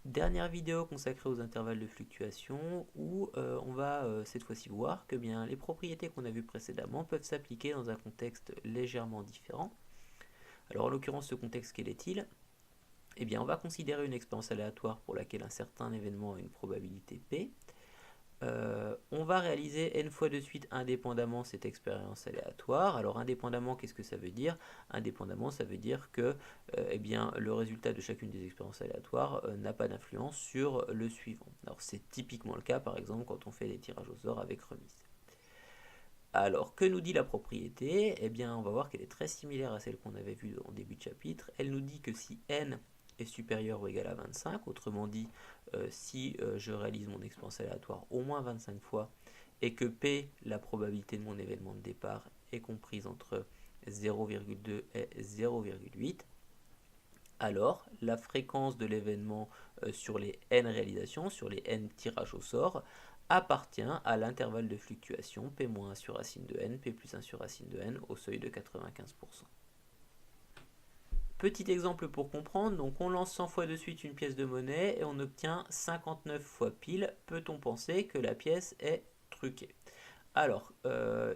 Dernière vidéo consacrée aux intervalles de fluctuation où on va cette fois-ci voir que bien, les propriétés qu'on a vues précédemment peuvent s'appliquer dans un contexte légèrement différent. Alors en l'occurrence, ce contexte, quel est-il? Eh bien, on va considérer une expérience aléatoire pour laquelle un certain événement a une probabilité P. On va réaliser n fois de suite indépendamment cette expérience aléatoire. Alors indépendamment, qu'est-ce que ça veut dire? Indépendamment, ça veut dire que eh bien, le résultat de chacune des expériences aléatoires n'a pas d'influence sur le suivant. Alors c'est typiquement le cas par exemple quand on fait des tirages au sort avec remise. Alors que nous dit la propriété? Eh bien on va voir qu'elle est très similaire à celle qu'on avait vue en début de chapitre. Elle nous dit que si n est supérieur ou égal à 25, autrement dit, si je réalise mon expérience aléatoire au moins 25 fois, et que P, la probabilité de mon événement de départ, est comprise entre 0,2 et 0,8, alors la fréquence de l'événement sur les n réalisations, sur les n tirages au sort, appartient à l'intervalle de fluctuation P-1 sur racine de n, P plus 1 sur racine de n au seuil de 95%. Petit exemple pour comprendre, donc on lance 100 fois de suite une pièce de monnaie et on obtient 59 fois pile. Peut-on penser que la pièce est truquée? Alors,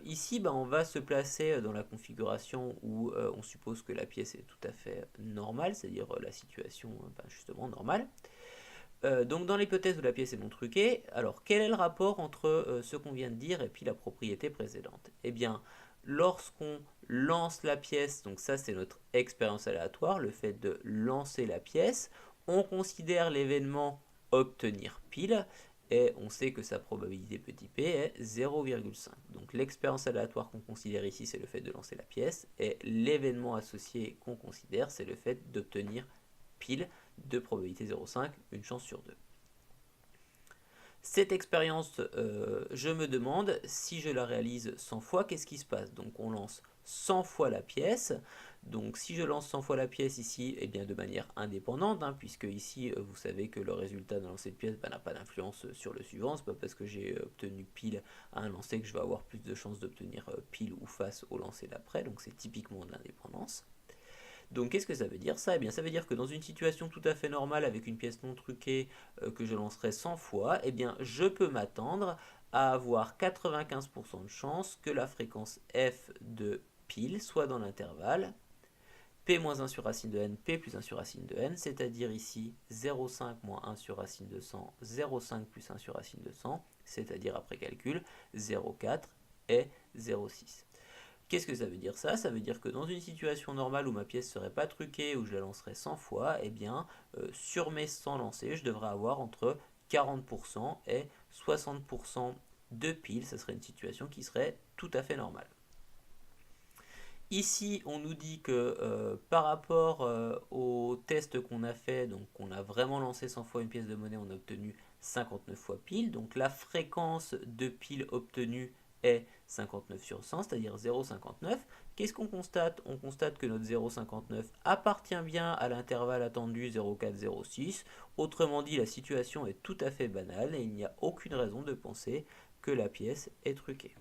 ici, on va se placer dans la configuration où on suppose que la pièce est tout à fait normale, c'est-à-dire la situation justement normale. Donc dans l'hypothèse où la pièce est non truquée, alors quel est le rapport entre ce qu'on vient de dire et puis la propriété précédente? Eh bien, lorsqu'on lance la pièce, donc ça c'est notre expérience aléatoire, le fait de lancer la pièce, on considère l'événement obtenir pile, et on sait que sa probabilité petit p est 0,5. Donc l'expérience aléatoire qu'on considère ici, c'est le fait de lancer la pièce, et l'événement associé qu'on considère, c'est le fait d'obtenir pile de probabilité 0,5, une chance sur 2. Cette expérience, je me demande, si je la réalise 100 fois, qu'est-ce qui se passe? Donc on lance 100 fois la pièce. Donc si je lance 100 fois la pièce ici, eh bien de manière indépendante, puisque ici vous savez que le résultat d'un lancer de pièce n'a pas d'influence sur le suivant. C'est pas parce que j'ai obtenu pile à un lancer que je vais avoir plus de chances d'obtenir pile ou face au lancer d'après. Donc c'est typiquement de l'indépendance. Donc qu'est-ce que ça veut dire ça? Eh bien ça veut dire que dans une situation tout à fait normale avec une pièce non truquée que je lancerai 100 fois, eh bien je peux m'attendre à avoir 95% de chance que la fréquence f de pile soit dans l'intervalle p moins 1 sur racine de n, p plus 1 sur racine de n, c'est-à-dire ici 0,5 moins 1 sur racine de 100, 0,5 plus 1 sur racine de 100, c'est-à-dire après calcul 0,4 et 0,6. Qu'est-ce que ça veut dire ça? Ça veut dire que dans une situation normale où ma pièce ne serait pas truquée, où je la lancerais 100 fois, eh bien, sur mes 100 lancés, je devrais avoir entre 40% et 60% de pile. Ça serait une situation qui serait tout à fait normale. Ici, on nous dit que par rapport au test qu'on a fait, donc on a vraiment lancé 100 fois une pièce de monnaie, on a obtenu 59 fois pile. Donc la fréquence de pile obtenue est 59 sur 100, c'est-à-dire 0,59. Qu'est-ce qu'on constate? On constate que notre 0,59 appartient bien à l'intervalle attendu 0,4-0,6. Autrement dit, la situation est tout à fait banale et il n'y a aucune raison de penser que la pièce est truquée.